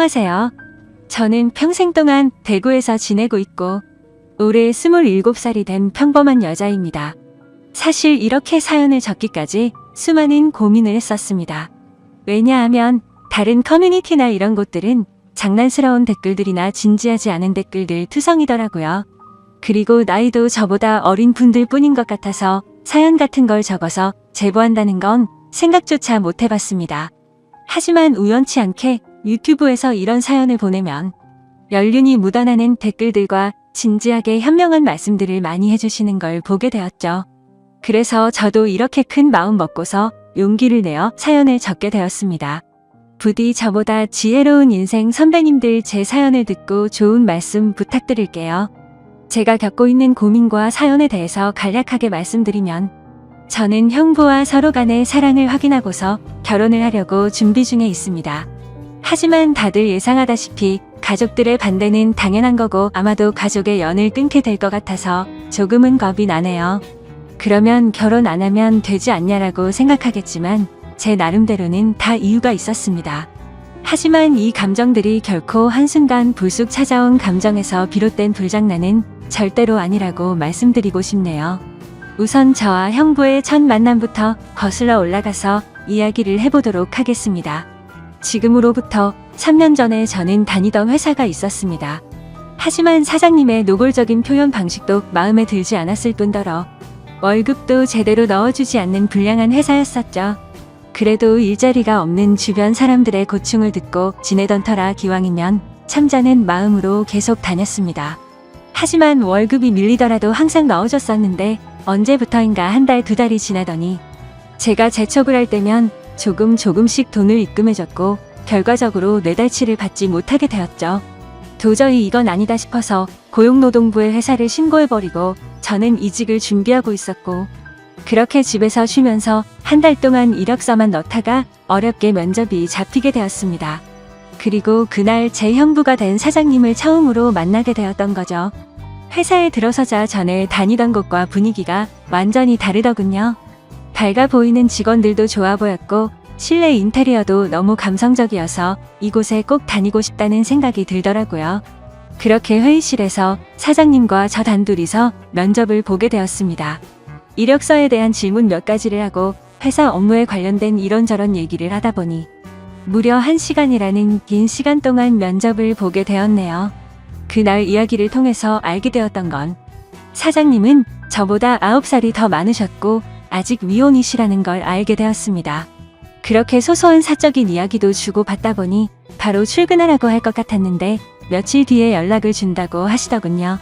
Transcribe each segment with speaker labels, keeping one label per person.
Speaker 1: 안녕하세요. 저는 평생 동안 대구에서 지내고 있고 올해 27살이 된 평범한 여자입니다. 사실 이렇게 사연을 적기까지 수많은 고민을 했었습니다. 왜냐하면 다른 커뮤니티나 이런 곳들은 장난스러운 댓글들이나 진지하지 않은 댓글들 투성이더라고요. 그리고 나이도 저보다 어린 분들 뿐인 것 같아서 사연 같은 걸 적어서 제보한다는 건 생각조차 못 해봤습니다. 하지만 우연치 않게 유튜브에서 이런 사연을 보내면 연륜이 묻어나는 댓글들과 진지하게 현명한 말씀들을 많이 해주시는 걸 보게 되었죠. 그래서 저도 이렇게 큰 마음 먹고서 용기를 내어 사연을 적게 되었습니다. 부디 저보다 지혜로운 인생 선배님들 제 사연을 듣고 좋은 말씀 부탁드릴게요. 제가 겪고 있는 고민과 사연에 대해서 간략하게 말씀드리면 저는 형부와 서로 간의 사랑을 확인하고서 결혼을 하려고 준비 중에 있습니다. 하지만 다들 예상하다시피 가족들의 반대는 당연한 거고 아마도 가족의 연을 끊게 될 것 같아서 조금은 겁이 나네요. 그러면 결혼 안 하면 되지 않냐라고 생각하겠지만 제 나름대로는 다 이유가 있었습니다. 하지만 이 감정들이 결코 한순간 불쑥 찾아온 감정에서 비롯된 불장난은 절대로 아니라고 말씀드리고 싶네요. 우선 저와 형부의 첫 만남부터 거슬러 올라가서 이야기를 해보도록 하겠습니다. 지금으로부터 3년 전에 저는 다니던 회사가 있었습니다. 하지만 사장님의 노골적인 표현 방식도 마음에 들지 않았을 뿐더러 월급도 제대로 넣어주지 않는 불량한 회사였었죠. 그래도 일자리가 없는 주변 사람들의 고충을 듣고 지내던 터라 기왕이면 참자는 마음으로 계속 다녔습니다. 하지만 월급이 밀리더라도 항상 넣어줬었는데 언제부터인가 한 달, 두 달이 지나더니 제가 재촉을 할 때면 조금씩 돈을 입금해줬고 결과적으로 뇌달치를 받지 못하게 되었죠. 도저히 이건 아니다 싶어서 고용노동부에 회사를 신고해버리고 저는 이직을 준비하고 있었고 그렇게 집에서 쉬면서 한 달 동안 이력서만 넣다가 어렵게 면접이 잡히게 되었습니다. 그리고 그날 제 형부가 된 사장님을 처음으로 만나게 되었던 거죠. 회사에 들어서자 전에 다니던 곳과 분위기가 완전히 다르더군요. 밝아 보이는 직원들도 좋아 보였고 실내 인테리어도 너무 감성적이어서 이곳에 꼭 다니고 싶다는 생각이 들더라고요. 그렇게 회의실에서 사장님과 저 단둘이서 면접을 보게 되었습니다. 이력서에 대한 질문 몇 가지를 하고 회사 업무에 관련된 이런저런 얘기를 하다 보니 무려 1시간이라는 긴 시간 동안 면접을 보게 되었네요. 그날 이야기를 통해서 알게 되었던 건 사장님은 저보다 9살이 더 많으셨고 아직 미혼이시라는 걸 알게 되었습니다. 그렇게 소소한 사적인 이야기도 주고받다 보니 바로 출근하라고 할 것 같았는데 며칠 뒤에 연락을 준다고 하시더군요.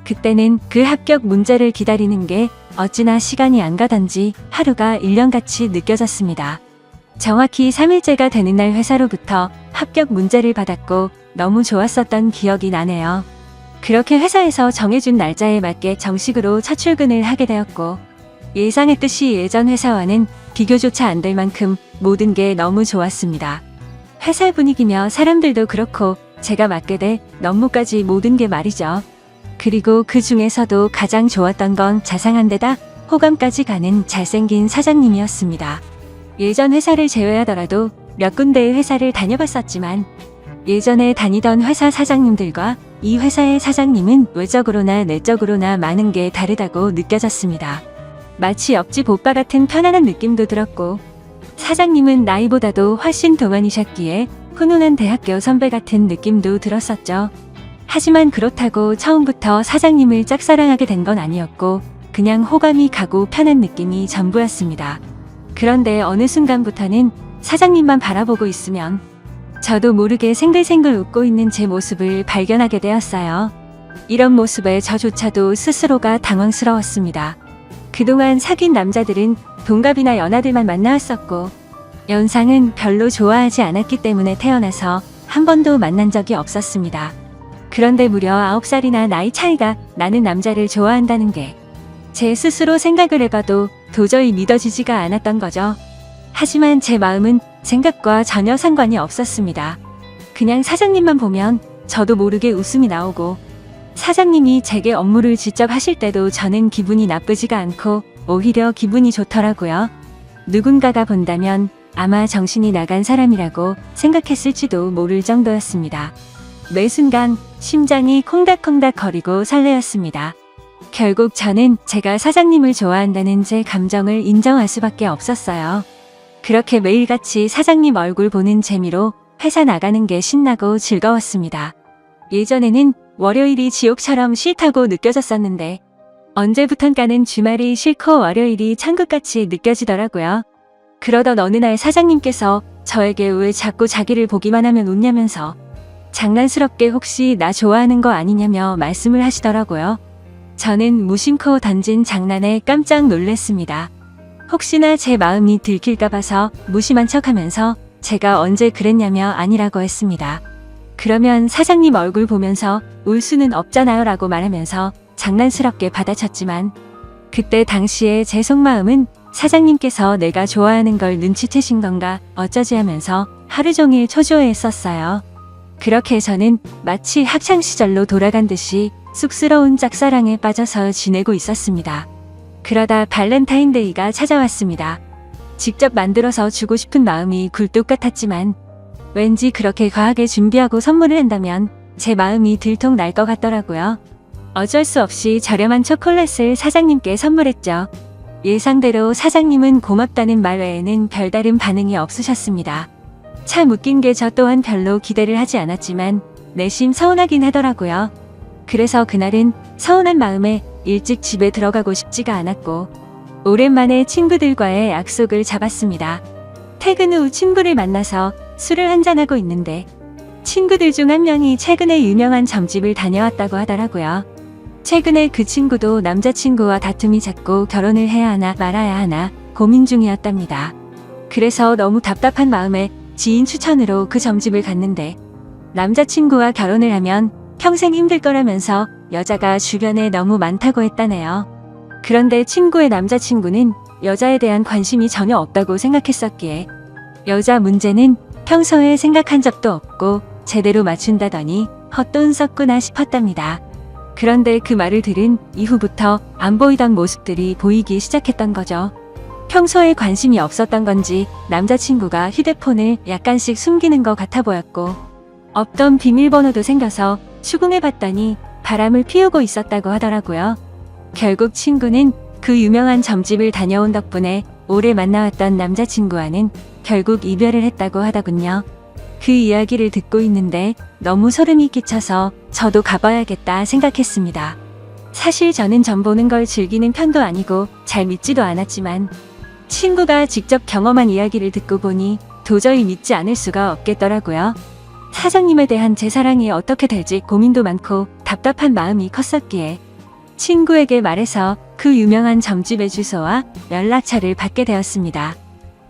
Speaker 1: 그때는 그 합격 문자를 기다리는 게 어찌나 시간이 안 가던지 하루가 1년같이 느껴졌습니다. 정확히 3일째가 되는 날 회사로부터 합격 문자를 받았고 너무 좋았었던 기억이 나네요. 그렇게 회사에서 정해준 날짜에 맞게 정식으로 첫 출근을 하게 되었고 예상했듯이 예전 회사와는 비교조차 안 될 만큼 모든 게 너무 좋았습니다. 회사 분위기며 사람들도 그렇고 제가 맡게 될 업무까지 모든 게 말이죠. 그리고 그 중에서도 가장 좋았던 건 자상한 데다 호감까지 가는 잘생긴 사장님이었습니다. 예전 회사를 제외하더라도 몇 군데의 회사를 다녀봤었지만 예전에 다니던 회사 사장님들과 이 회사의 사장님은 외적으로나 내적으로나 많은 게 다르다고 느껴졌습니다. 마치 옆집 오빠 같은 편안한 느낌도 들었고 사장님은 나이보다도 훨씬 동안이셨기에 훈훈한 대학교 선배 같은 느낌도 들었었죠. 하지만 그렇다고 처음부터 사장님을 짝사랑하게 된 건 아니었고 그냥 호감이 가고 편한 느낌이 전부였습니다. 그런데 어느 순간부터는 사장님만 바라보고 있으면 저도 모르게 생글생글 웃고 있는 제 모습을 발견하게 되었어요. 이런 모습에 저조차도 스스로가 당황스러웠습니다. 그동안 사귄 남자들은 동갑이나 연하들만 만나왔었고 연상은 별로 좋아하지 않았기 때문에 태어나서 한 번도 만난 적이 없었습니다. 그런데 무려 9살이나 나이 차이가 나는 남자를 좋아한다는 게 제 스스로 생각을 해봐도 도저히 믿어지지가 않았던 거죠. 하지만 제 마음은 생각과 전혀 상관이 없었습니다. 그냥 사장님만 보면 저도 모르게 웃음이 나오고 사장님이 제게 업무를 직접 하실 때도 저는 기분이 나쁘지가 않고 오히려 기분이 좋더라고요. 누군가가 본다면 아마 정신이 나간 사람이라고 생각했을지도 모를 정도였습니다. 매 순간 심장이 콩닥콩닥 거리고 설레었습니다. 결국 저는 제가 사장님을 좋아한다는 제 감정을 인정할 수밖에 없었어요. 그렇게 매일같이 사장님 얼굴 보는 재미로 회사 나가는 게 신나고 즐거웠습니다. 예전에는 월요일이 지옥처럼 싫다고 느껴졌었는데 언제부턴가는 주말이 싫고 월요일이 천국같이 느껴지더라고요. 그러던 어느 날 사장님께서 저에게 왜 자꾸 자기를 보기만 하면 웃냐면서 장난스럽게 혹시 나 좋아하는 거 아니냐며 말씀을 하시더라고요. 저는 무심코 던진 장난에 깜짝 놀랐습니다. 혹시나 제 마음이 들킬까 봐서 무심한 척하면서 제가 언제 그랬냐며 아니라고 했습니다. 그러면 사장님 얼굴 보면서 울 수는 없잖아요 라고 말하면서 장난스럽게 받아쳤지만 그때 당시에 제 속마음은 사장님께서 내가 좋아하는 걸 눈치채신 건가 어쩌지 하면서 하루 종일 초조해했었어요. 그렇게 저는 마치 학창시절로 돌아간 듯이 쑥스러운 짝사랑에 빠져서 지내고 있었습니다. 그러다 발렌타인데이가 찾아왔습니다. 직접 만들어서 주고 싶은 마음이 굴뚝 같았지만 왠지 그렇게 과하게 준비하고 선물을 한다면 제 마음이 들통 날 것 같더라고요. 어쩔 수 없이 저렴한 초콜릿을 사장님께 선물했죠. 예상대로 사장님은 고맙다는 말 외에는 별다른 반응이 없으셨습니다. 참 웃긴 게 저 또한 별로 기대를 하지 않았지만 내심 서운하긴 하더라고요. 그래서 그날은 서운한 마음에 일찍 집에 들어가고 싶지가 않았고 오랜만에 친구들과의 약속을 잡았습니다. 퇴근 후 친구를 만나서 술을 한잔하고 있는데 친구들 중 한 명이 최근에 유명한 점집을 다녀왔다고 하더라고요. 최근에 그 친구도 남자친구와 다툼이 잦고 결혼을 해야 하나 말아야 하나 고민 중이었답니다. 그래서 너무 답답한 마음에 지인 추천으로 그 점집을 갔는데 남자친구와 결혼을 하면 평생 힘들 거라면서 여자가 주변에 너무 많다고 했다네요. 그런데 친구의 남자친구는 여자에 대한 관심이 전혀 없다고 생각했었기에 여자 문제는 평소에 생각한 적도 없고 제대로 맞춘다더니 헛돈 썼구나 싶었답니다. 그런데 그 말을 들은 이후부터 안 보이던 모습들이 보이기 시작했던 거죠. 평소에 관심이 없었던 건지 남자친구가 휴대폰을 약간씩 숨기는 것 같아 보였고 없던 비밀번호도 생겨서 추궁해봤더니 바람을 피우고 있었다고 하더라고요. 결국 친구는 그 유명한 점집을 다녀온 덕분에 오래 만나왔던 남자친구와는 결국 이별을 했다고 하더군요. 그 이야기를 듣고 있는데 너무 소름이 끼쳐서 저도 가봐야겠다 생각했습니다. 사실 저는 점 보는 걸 즐기는 편도 아니고 잘 믿지도 않았지만 친구가 직접 경험한 이야기를 듣고 보니 도저히 믿지 않을 수가 없겠더라고요. 사장님에 대한 제 사랑이 어떻게 될지 고민도 많고 답답한 마음이 컸었기에 친구에게 말해서 그 유명한 점집의 주소와 연락처를 받게 되었습니다.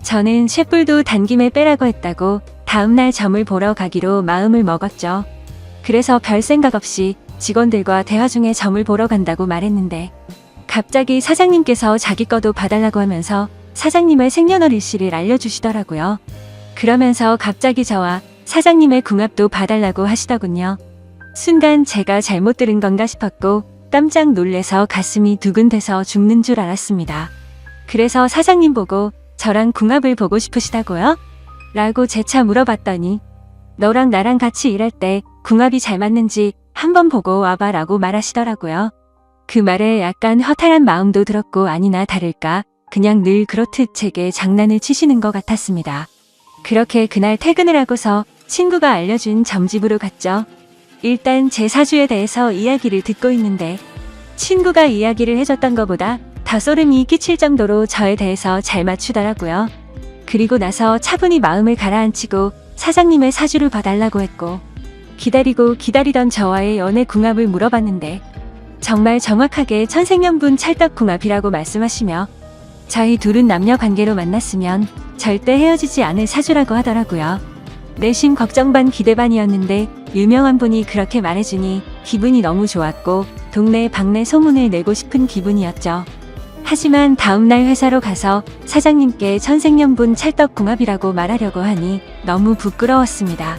Speaker 1: 저는 쇳불도 단김에 빼라고 했다고 다음날 점을 보러 가기로 마음을 먹었죠. 그래서 별 생각 없이 직원들과 대화 중에 점을 보러 간다고 말했는데 갑자기 사장님께서 자기 거도 봐달라고 하면서 사장님의 생년월일씨를 알려주시더라고요. 그러면서 갑자기 저와 사장님의 궁합도 봐달라고 하시더군요. 순간 제가 잘못 들은 건가 싶었고 깜짝 놀래서 가슴이 두근대서 죽는 줄 알았습니다. 그래서 사장님 보고 저랑 궁합을 보고 싶으시다고요? 라고 재차 물어봤더니 너랑 나랑 같이 일할 때 궁합이 잘 맞는지 한번 보고 와봐 라고 말하시더라고요. 그 말에 약간 허탈한 마음도 들었고 아니나 다를까 그냥 늘 그렇듯 제게 장난을 치시는 것 같았습니다. 그렇게 그날 퇴근을 하고서 친구가 알려준 점집으로 갔죠. 일단 제 사주에 대해서 이야기를 듣고 있는데 친구가 이야기를 해줬던 것보다 더 소름이 끼칠 정도로 저에 대해서 잘 맞추더라고요. 그리고 나서 차분히 마음을 가라앉히고 사장님의 사주를 봐달라고 했고 기다리고 기다리던 저와의 연애 궁합을 물어봤는데 정말 정확하게 천생연분 찰떡궁합이라고 말씀하시며 저희 둘은 남녀 관계로 만났으면 절대 헤어지지 않을 사주라고 하더라고요. 내심 걱정 반 기대 반이었는데 유명한 분이 그렇게 말해주니 기분이 너무 좋았고 동네 방네 소문을 내고 싶은 기분이었죠. 하지만 다음날 회사로 가서 사장님께 천생연분 찰떡궁합이라고 말하려고 하니 너무 부끄러웠습니다.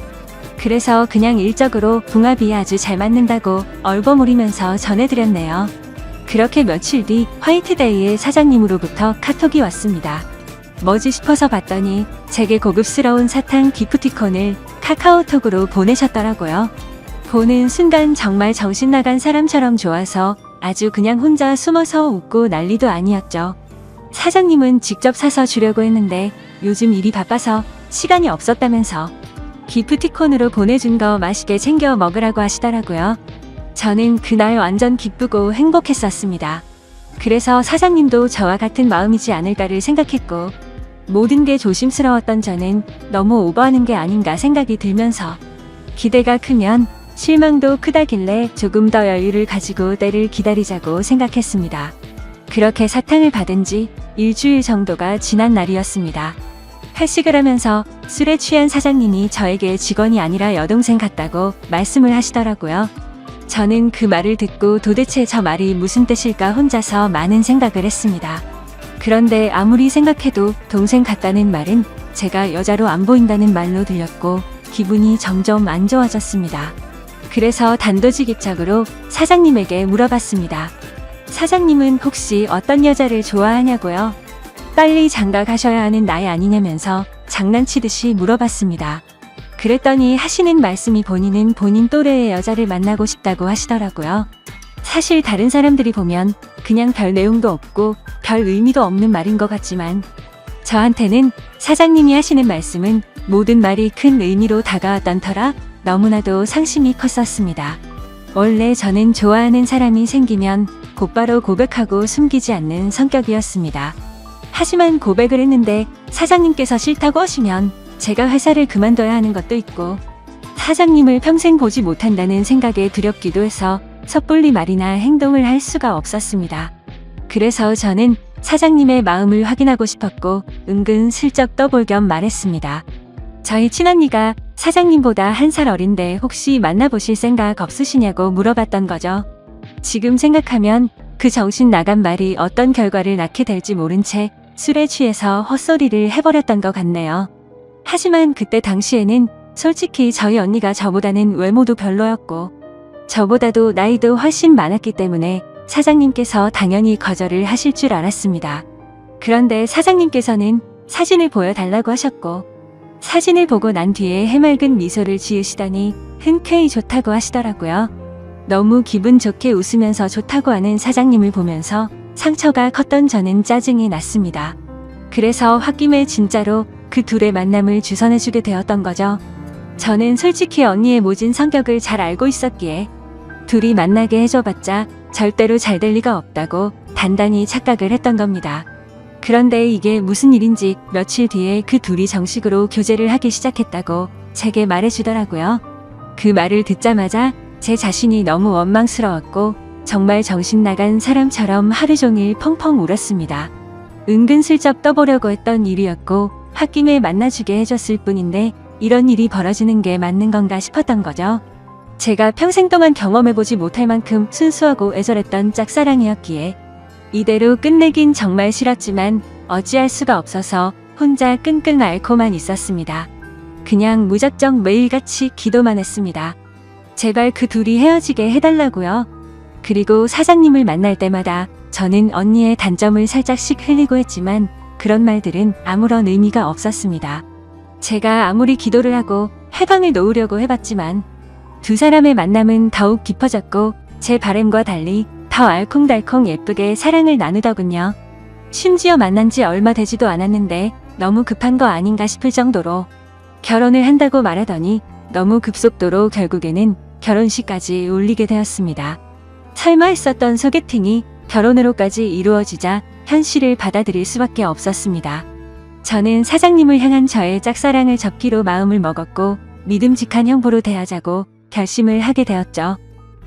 Speaker 1: 그래서 그냥 일적으로 궁합이 아주 잘 맞는다고 얼버무리면서 전해드렸네요. 그렇게 며칠 뒤 화이트데이에 사장님으로부터 카톡이 왔습니다. 뭐지 싶어서 봤더니 제게 고급스러운 사탕 기프티콘을 카카오톡으로 보내셨더라고요. 보는 순간 정말 정신 나간 사람처럼 좋아서 아주 그냥 혼자 숨어서 웃고 난리도 아니었죠. 사장님은 직접 사서 주려고 했는데 요즘 일이 바빠서 시간이 없었다면서 기프티콘으로 보내준 거 맛있게 챙겨 먹으라고 하시더라고요. 저는 그날 완전 기쁘고 행복했었습니다. 그래서 사장님도 저와 같은 마음이지 않을까를 생각했고, 모든 게 조심스러웠던 저는 너무 오버하는 게 아닌가 생각이 들면서 기대가 크면 실망도 크다길래 조금 더 여유를 가지고 때를 기다리자고 생각했습니다. 그렇게 사탕을 받은 지 일주일 정도가 지난 날이었습니다. 회식을 하면서 술에 취한 사장님이 저에게 직원이 아니라 여동생 같다고 말씀을 하시더라고요. 저는 그 말을 듣고 도대체 저 말이 무슨 뜻일까 혼자서 많은 생각을 했습니다. 그런데 아무리 생각해도 동생 같다는 말은 제가 여자로 안 보인다는 말로 들렸고 기분이 점점 안 좋아졌습니다. 그래서 단도직입적으로 사장님에게 물어봤습니다. 사장님은 혹시 어떤 여자를 좋아하냐고요? 빨리 장가 가셔야 하는 나이 아니냐면서 장난치듯이 물어봤습니다. 그랬더니 하시는 말씀이 본인은 본인 또래의 여자를 만나고 싶다고 하시더라고요. 사실 다른 사람들이 보면 그냥 별 내용도 없고 별 의미도 없는 말인 것 같지만 저한테는 사장님이 하시는 말씀은 모든 말이 큰 의미로 다가왔던 터라 너무나도 상심이 컸었습니다. 원래 저는 좋아하는 사람이 생기면 곧바로 고백하고 숨기지 않는 성격이었습니다. 하지만 고백을 했는데 사장님께서 싫다고 하시면 제가 회사를 그만둬야 하는 것도 있고 사장님을 평생 보지 못한다는 생각에 두렵기도 해서 섣불리 말이나 행동을 할 수가 없었습니다. 그래서 저는 사장님의 마음을 확인하고 싶었고 은근 슬쩍 떠볼 겸 말했습니다. 저희 친언니가 사장님보다 1살 어린데 혹시 만나보실 생각 없으시냐고 물어봤던 거죠. 지금 생각하면 그 정신 나간 말이 어떤 결과를 낳게 될지 모른 채 술에 취해서 헛소리를 해버렸던 것 같네요. 하지만 그때 당시에는 솔직히 저희 언니가 저보다는 외모도 별로였고 저보다도 나이도 훨씬 많았기 때문에 사장님께서 당연히 거절을 하실 줄 알았습니다. 그런데 사장님께서는 사진을 보여달라고 하셨고 사진을 보고 난 뒤에 해맑은 미소를 지으시더니 흔쾌히 좋다고 하시더라고요. 너무 기분 좋게 웃으면서 좋다고 하는 사장님을 보면서 상처가 컸던 저는 짜증이 났습니다. 그래서 홧김에 진짜로 그 둘의 만남을 주선해주게 되었던 거죠. 저는 솔직히 언니의 모진 성격을 잘 알고 있었기에 둘이 만나게 해줘봤자 절대로 잘 될 리가 없다고 단단히 착각을 했던 겁니다. 그런데 이게 무슨 일인지 며칠 뒤에 그 둘이 정식으로 교제를 하기 시작했다고 제게 말해주더라고요. 그 말을 듣자마자 제 자신이 너무 원망스러웠고 정말 정신 나간 사람처럼 하루 종일 펑펑 울었습니다. 은근슬쩍 떠보려고 했던 일이었고 홧김에 만나주게 해줬을 뿐인데 이런 일이 벌어지는 게 맞는 건가 싶었던 거죠. 제가 평생 동안 경험해보지 못할 만큼 순수하고 애절했던 짝사랑이었기에 이대로 끝내긴 정말 싫었지만 어찌할 수가 없어서 혼자 끙끙 앓고만 있었습니다. 그냥 무작정 매일같이 기도만 했습니다. 제발 그 둘이 헤어지게 해달라고요. 그리고 사장님을 만날 때마다 저는 언니의 단점을 살짝씩 흘리고 했지만 그런 말들은 아무런 의미가 없었습니다. 제가 아무리 기도를 하고 해방을 놓으려고 해봤지만 두 사람의 만남은 더욱 깊어졌고 제 바람과 달리 더 알콩달콩 예쁘게 사랑을 나누더군요. 심지어 만난 지 얼마 되지도 않았는데 너무 급한 거 아닌가 싶을 정도로 결혼을 한다고 말하더니 너무 급속도로 결국에는 결혼식까지 올리게 되었습니다. 설마 했었던 소개팅이 결혼으로까지 이루어지자 현실을 받아들일 수밖에 없었습니다. 저는 사장님을 향한 저의 짝사랑을 접기로 마음을 먹었고 믿음직한 형부로 대하자고 결심을 하게 되었죠.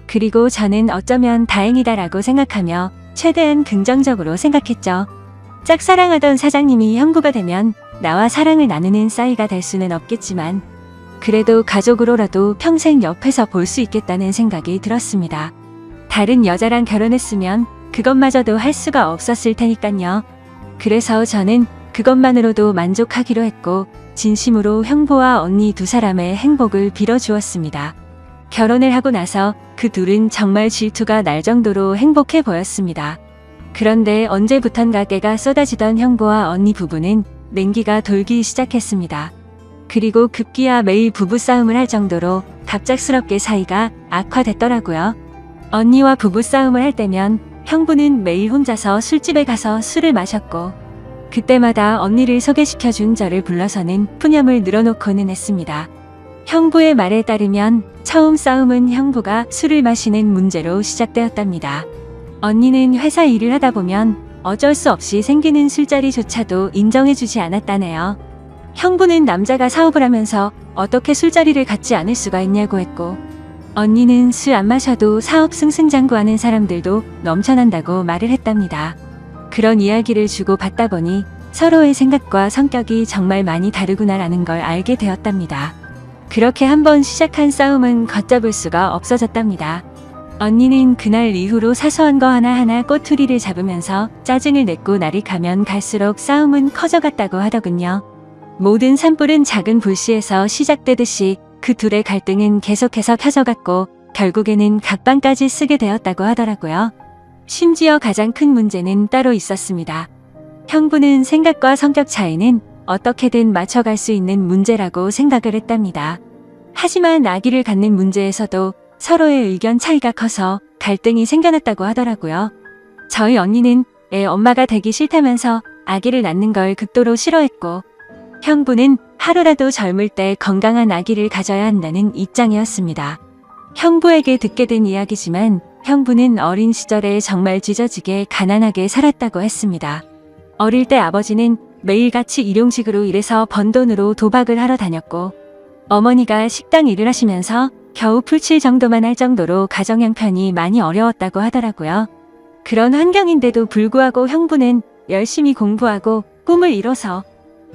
Speaker 1: 그리고 저는 어쩌면 다행이다라고 생각하며 최대한 긍정적으로 생각했죠. 짝사랑하던 사장님이 형부가 되면 나와 사랑을 나누는 싸이가 될 수는 없겠지만 그래도 가족으로라도 평생 옆에서 볼 수 있겠다는 생각이 들었습니다. 다른 여자랑 결혼했으면 그것마저도 할 수가 없었을 테니깐요. 그래서 저는 그것만으로도 만족하기로 했고 진심으로 형부와 언니 두 사람의 행복을 빌어주었습니다. 결혼을 하고 나서 그 둘은 정말 질투가 날 정도로 행복해 보였습니다. 그런데 언제부턴가 깨가 쏟아지던 형부와 언니 부부는 냉기가 돌기 시작했습니다. 그리고 급기야 매일 부부싸움을 할 정도로 갑작스럽게 사이가 악화됐더라고요. 언니와 부부싸움을 할 때면 형부는 매일 혼자서 술집에 가서 술을 마셨고 그때마다 언니를 소개시켜준 저를 불러서는 푸념을 늘어놓고는 했습니다. 형부의 말에 따르면 처음 싸움은 형부가 술을 마시는 문제로 시작되었답니다. 언니는 회사 일을 하다 보면 어쩔 수 없이 생기는 술자리조차도 인정해주지 않았다네요. 형부는 남자가 사업을 하면서 어떻게 술자리를 갖지 않을 수가 있냐고 했고 언니는 술 안 마셔도 사업 승승장구하는 사람들도 넘쳐난다고 말을 했답니다. 그런 이야기를 주고받다 보니 서로의 생각과 성격이 정말 많이 다르구나라는 걸 알게 되었답니다. 그렇게 한번 시작한 싸움은 걷잡을 수가 없어졌답니다. 언니는 그날 이후로 사소한 거 하나하나 꼬투리를 잡으면서 짜증을 냈고 날이 가면 갈수록 싸움은 커져갔다고 하더군요. 모든 산불은 작은 불씨에서 시작되듯이 그 둘의 갈등은 계속해서 켜져갔고 결국에는 각방까지 쓰게 되었다고 하더라고요. 심지어 가장 큰 문제는 따로 있었습니다. 형부는 생각과 성격 차이는 어떻게든 맞춰갈 수 있는 문제라고 생각을 했답니다. 하지만 아기를 갖는 문제에서도 서로의 의견 차이가 커서 갈등이 생겨났다고 하더라고요. 저희 언니는 애 엄마가 되기 싫다면서 아기를 낳는 걸 극도로 싫어했고 형부는 하루라도 젊을 때 건강한 아기를 가져야 한다는 입장이었습니다. 형부에게 듣게 된 이야기지만 형부는 어린 시절에 정말 찢어지게 가난하게 살았다고 했습니다. 어릴 때 아버지는 매일같이 일용직으로 일해서 번 돈으로 도박을 하러 다녔고 어머니가 식당 일을 하시면서 겨우 풀칠 정도만 할 정도로 가정 형편이 많이 어려웠다고 하더라고요. 그런 환경인데도 불구하고 형부는 열심히 공부하고 꿈을 이뤄서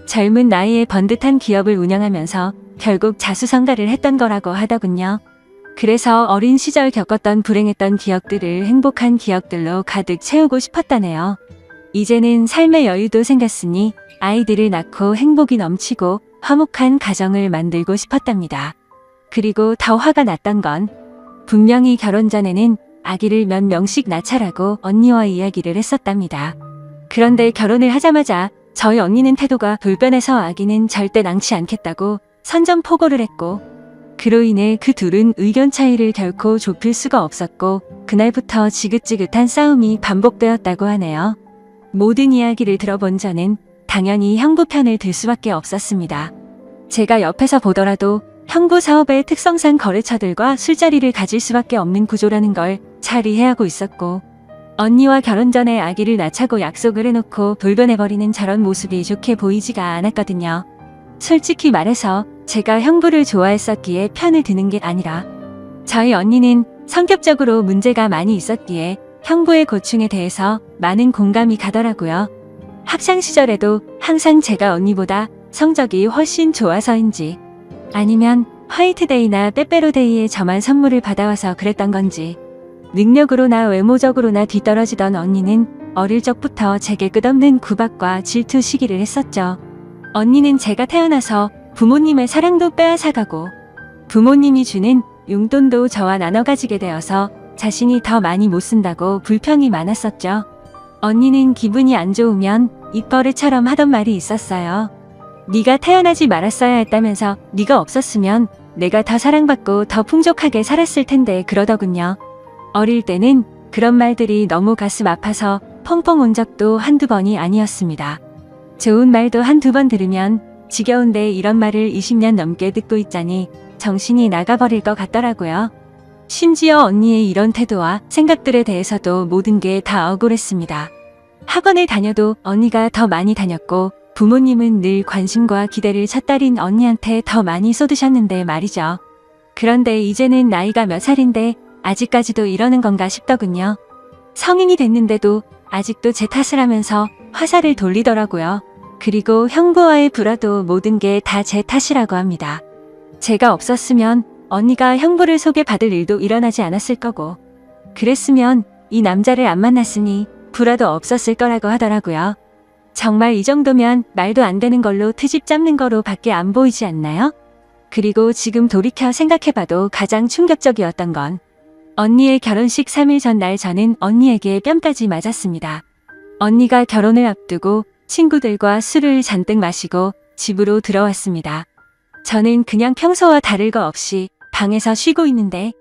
Speaker 1: 젊은 나이에 번듯한 기업을 운영하면서 결국 자수성가를 했던 거라고 하더군요. 그래서 어린 시절 겪었던 불행했던 기억들을 행복한 기억들로 가득 채우고 싶었다네요. 이제는 삶의 여유도 생겼으니 아이들을 낳고 행복이 넘치고 화목한 가정을 만들고 싶었답니다. 그리고 더 화가 났던 건 분명히 결혼 전에는 아기를 몇 명씩 낳자라고 언니와 이야기를 했었답니다. 그런데 결혼을 하자마자 저희 언니는 태도가 돌변해서 아기는 절대 낳지 않겠다고 선전포고를 했고 그로 인해 그 둘은 의견 차이를 결코 좁힐 수가 없었고 그날부터 지긋지긋한 싸움이 반복되었다고 하네요. 모든 이야기를 들어본 저는 당연히 형부 편을 들 수밖에 없었습니다. 제가 옆에서 보더라도 형부 사업의 특성상 거래처들과 술자리를 가질 수밖에 없는 구조라는 걸 잘 이해하고 있었고 언니와 결혼 전에 아기를 낳자고 약속을 해놓고 돌변해버리는 저런 모습이 좋게 보이지가 않았거든요. 솔직히 말해서 제가 형부를 좋아했었기에 편을 드는 게 아니라 저희 언니는 성격적으로 문제가 많이 있었기에 형부의 고충에 대해서 많은 공감이 가더라고요. 학창시절에도 항상 제가 언니보다 성적이 훨씬 좋아서인지 아니면 화이트데이나 빼빼로데이에 저만 선물을 받아와서 그랬던 건지 능력으로나 외모적으로나 뒤떨어지던 언니는 어릴 적부터 제게 끝없는 구박과 질투 시기를 했었죠. 언니는 제가 태어나서 부모님의 사랑도 빼앗아가고 부모님이 주는 용돈도 저와 나눠 가지게 되어서 자신이 더 많이 못 쓴다고 불평이 많았었죠. 언니는 기분이 안 좋으면 입버릇처럼 하던 말이 있었어요. 네가 태어나지 말았어야 했다면서 네가 없었으면 내가 더 사랑받고 더 풍족하게 살았을 텐데 그러더군요. 어릴 때는 그런 말들이 너무 가슴 아파서 펑펑 온 적도 한두 번이 아니었습니다. 좋은 말도 한두 번 들으면 지겨운데 이런 말을 20년 넘게 듣고 있자니 정신이 나가버릴 것 같더라고요. 심지어 언니의 이런 태도와 생각들에 대해서도 모든 게 다 억울했습니다. 학원을 다녀도 언니가 더 많이 다녔고 부모님은 늘 관심과 기대를 첫딸인 언니한테 더 많이 쏟으셨는데 말이죠. 그런데 이제는 나이가 몇 살인데 아직까지도 이러는 건가 싶더군요. 성인이 됐는데도 아직도 제 탓을 하면서 화살을 돌리더라고요. 그리고 형부와의 불화도 모든 게 다 제 탓이라고 합니다. 제가 없었으면 언니가 형부를 소개받을 일도 일어나지 않았을 거고 그랬으면 이 남자를 안 만났으니 불화도 없었을 거라고 하더라고요. 정말 이 정도면 말도 안 되는 걸로 트집 잡는 거로 밖에 안 보이지 않나요? 그리고 지금 돌이켜 생각해봐도 가장 충격적이었던 건 언니의 결혼식 3일 전날 저는 언니에게 뺨까지 맞았습니다. 언니가 결혼을 앞두고 친구들과 술을 잔뜩 마시고 집으로 들어왔습니다. 저는 그냥 평소와 다를 거 없이 방에서 쉬고 있는데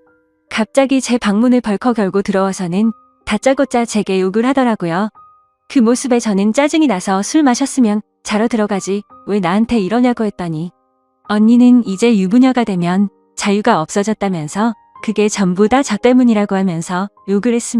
Speaker 1: 갑자기 제 방문을 벌컥 열고 들어와서는 다짜고짜 제게 욕을 하더라고요. 그 모습에 저는 짜증이 나서 술 마셨으면 자러 들어가지 왜 나한테 이러냐고 했더니 언니는 이제 유부녀가 되면 자유가 없어졌다면서 그게 전부 다 저 때문이라고 하면서 욕을 했습니다.